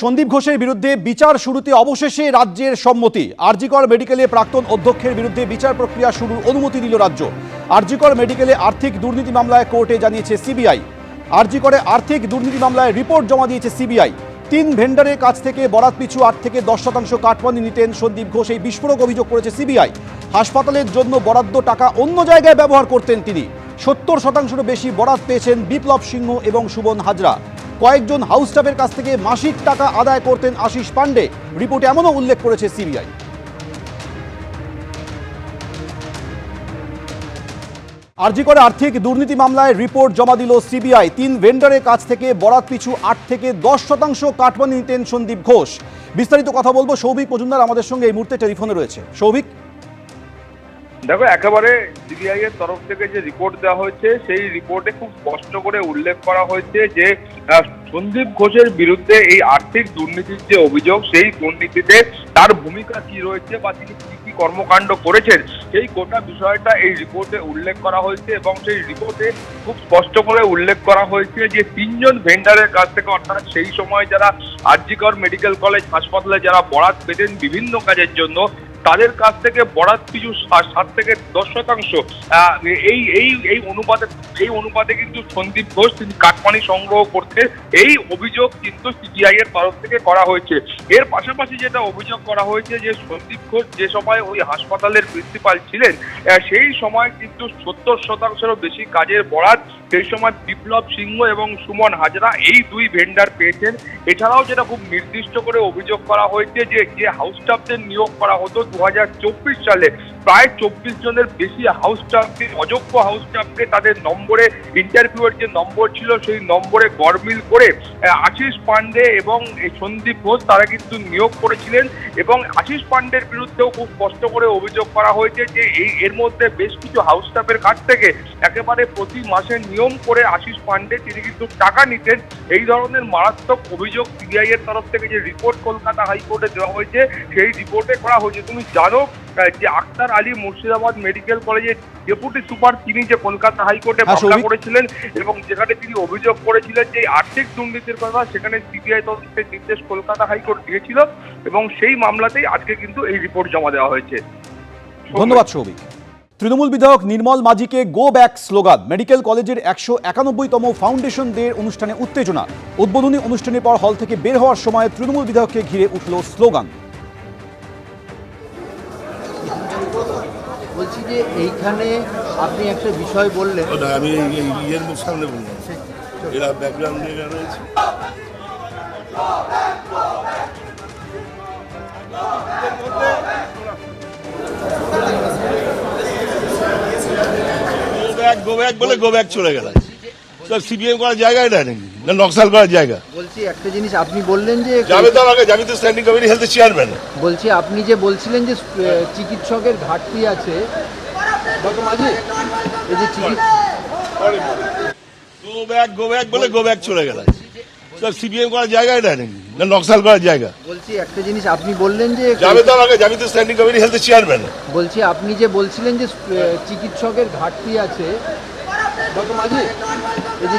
সন্দীপ ঘোষের বিরুদ্ধে বিচার শুরুতে অবশেষে রাজ্যের সম্মতি। জি কর মেডিকেলে প্রাক্তন অধ্যক্ষের বিরুদ্ধে বিচার প্রক্রিয়া শুরুর অনুমতি দিল রাজ্য। জি কর মেডিকেলে আর্থিক দুর্নীতি মামলায় কোর্টে জানিয়েছে সিবিআই। জি করে আর্থিক দুর্নীতি মামলায় রিপোর্ট জমা দিয়েছে সিবিআই। 3 ভেন্ডারের কাছ থেকে বরাত পিছু 8 থেকে 10% কাটমানি নিতেন সন্দীপ ঘোষ, এই বিস্ফোরক অভিযোগ করেছে সিবিআই। হাসপাতালের জন্য বরাদ্দ টাকা অন্য জায়গায় ব্যবহার করতেন তিনি। 70%-রও বেশি বরাত পেয়েছেন বিপ্লব সিংহ এবং সুমন হাজরা। কয়েকজন হাউস স্টাফের কাছ থেকে মাসিক টাকা আদায় করতেন আশিস পান্ডে, রিপোর্টে এমনও উল্লেখ করেছে সিবিআই। জি করে আর্থিক দুর্নীতি মামলায় রিপোর্ট জমা দিল সিবিআই। 3 ভেন্ডারের কাছ থেকে বরাত পিছু 8 থেকে 10% কাটমানি নিতেন সন্দীপ ঘোষ। বিস্তারিত কথা বলবো, সৌভিক মজুমদার আমাদের সঙ্গে এই মুহূর্তে টেলিফোনে রয়েছে। সৌভিক, দেখো, একেবারে সিবিআই এর তরফ থেকে যে রিপোর্ট দেওয়া হয়েছে সেই রিপোর্টে খুব স্পষ্ট করে উল্লেখ করা হয়েছে যে সন্দীপ ঘোষের বিরুদ্ধে এই আর্থিক দুর্নীতির যে অভিযোগ, সেই দুর্নীতিতে তার ভূমিকা কি রয়েছে বা তিনি কি কি কর্মকাণ্ড করেছেন, সেই গোটা বিষয়টা এই রিপোর্টে উল্লেখ করা হয়েছে। এবং সেই রিপোর্টে খুব স্পষ্ট করে উল্লেখ করা হয়েছে যে 3 জন ভেন্ডারের কাছ থেকে, অর্থাৎ সেই সময় যারা জি কর মেডিকেল কলেজ হাসপাতালে যারা বরাত পেতেন বিভিন্ন কাজের জন্য, তাদের কাছ থেকে বরাত পিছু 7 থেকে 10% এই অনুপাতে কিন্তু সন্দীপ ঘোষ তিনি কাটমানি সংগ্রহ করতে, এই অভিযোগ কিন্তু সিবিআই এর তরফ থেকে করা হয়েছে। এর পাশাপাশি যেটা অভিযোগ করা হয়েছে যে সন্দীপ ঘোষ যে সময় ওই হাসপাতালের প্রিন্সিপাল ছিলেন, সেই সময় কিন্তু 70%-রও বেশি কাজের বরাত সেই সময় বিপ্লব সিংহ এবং সুমন হাজরা এই 2 ভেন্ডার পেয়েছেন। এছাড়াও যেটা খুব নির্দিষ্ট করে অভিযোগ করা হয়েছে যে হাউস স্টাফদের নিয়োগ করা হতো 2024 সালে, প্রায় 24 জনের বেশি হাউস স্টাফকে, অযোগ্য হাউস স্টাফকে তাদের নম্বরে, ইন্টারভিউয়ের যে নম্বর ছিল সেই নম্বরে গড়মিল করে আশিস পান্ডে এবং সন্দীপ ঘোষ তারা কিন্তু নিয়োগ করেছিলেন। এবং আশিস পান্ডের বিরুদ্ধেও খুব স্পষ্ট করে অভিযোগ করা হয়েছে যে এর মধ্যে বেশ কিছু হাউস স্টাফের কাছ থেকে একেবারে প্রতি মাসে নিয়ম করে আশিস পান্ডে তিনি কিন্তু টাকা নিতেন। এই ধরনের মারাত্মক অভিযোগ সিবিআই এর তরফ থেকে যে রিপোর্ট কলকাতা হাইকোর্টে দেওয়া হয়েছে সেই রিপোর্টে করা হয়েছে। তুমি জানো যে আক্তার আলী মুর্শিদাবাদ মেডিকেল কলেজের ডেপুটি সুপার, তিনি যে কলকাতা হাইকোর্টে মামলা করেছিলেন এবং যেখানে তিনি অভিযোগ করেছিলেন যে আর্থিক দুর্নীতির কথা, সেখানে সিবিআই তদন্তের নির্দেশ কলকাতা হাইকোর্ট দিয়েছিল এবং সেই মামলাতেই আজকে কিন্তু এই রিপোর্ট জমা দেওয়া হয়েছে। ধন্যবাদ সৌভিক। তৃণমূল বিধায়ক নির্মল মাঝিকে গো ব্যাক স্লোগান। মেডিকেল কলেজের 191তম ফাউন্ডেশন ডে অনুষ্ঠানে উত্তেজনা। উদ্বোধনী অনুষ্ঠানের পর হল থেকে বের হওয়ার সময় তৃণমূল বিধায়ককে ঘিরে উঠল স্লোগান। বলছি যে এইখানে আপনি একটা বিষয় বললেন, আমি ইয়ের মুখ সামনে বললাম, এরা ব্যাকগ্রাউন্ডে রয়েছে। গো ব্যাক বলে গো ব্যাক চলে গেল। সিপিএম করার জায়গা এটা নাকি না নকশাল করার জায়গা? বলছি একটা জিনিস আপনি বললেন যে যাবে তো আমাকে, আমি তো স্ট্যান্ডিং কমিটি হেলথ চেয়ারম্যান। বলছি আপনি যে বলছিলেন যে চিকিৎসকের ঘাটতি আছে, এই যে গো ব্যাক বলে গো ব্যাক চলে গেল। সিপিএম করার জায়গা এটা নাকি না নকশাল করার জায়গা? বলছি একটা জিনিস আপনি বললেন যে যাবে তো আমাকে, আমি তো স্ট্যান্ডিং কমিটি হেলথ চেয়ারম্যান। বলছি আপনি যে বলছিলেন যে চিকিৎসকের ঘাটতি আছে, এই যে